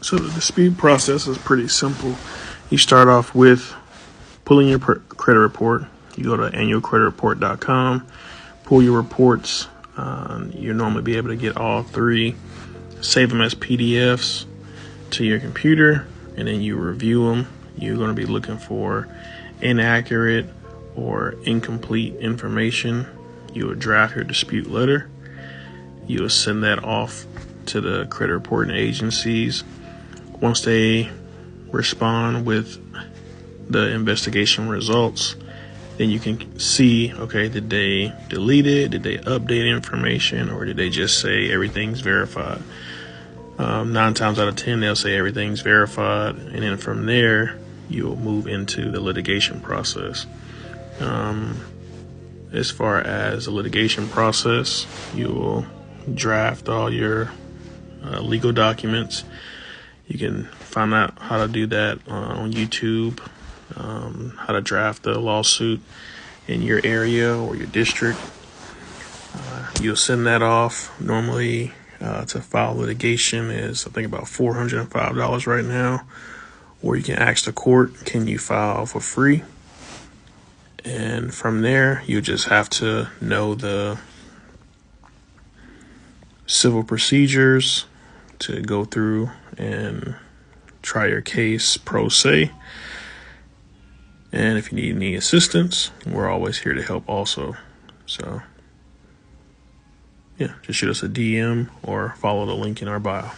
So the dispute process is pretty simple. You start off with pulling your credit report. You go to annualcreditreport.com, pull your reports. You'll normally be able to get all three, save them as PDFs to your computer, and then you review them. You're going to be looking for inaccurate or incomplete information. You will draft your dispute letter. You will send that off to the credit reporting agencies. Once they respond with the investigation results, then you can see, okay, did they delete it? Did they update information? Or did they just say everything's verified? 9 times out of 10, they'll say everything's verified. And then from there, you'll move into the litigation process. As far as the litigation process, you will draft all your legal documents. You can find out how to do that on YouTube, how to draft a lawsuit in your area or your district. You'll send that off. Normally, to file litigation is, I think, about $405 right now. Or you can ask the court, can you file for free? And from there, you just have to know the civil procedures to go through and try your case pro se. And if you need any assistance, we're always here to help also. So, yeah, just shoot us a DM or follow the link in our bio.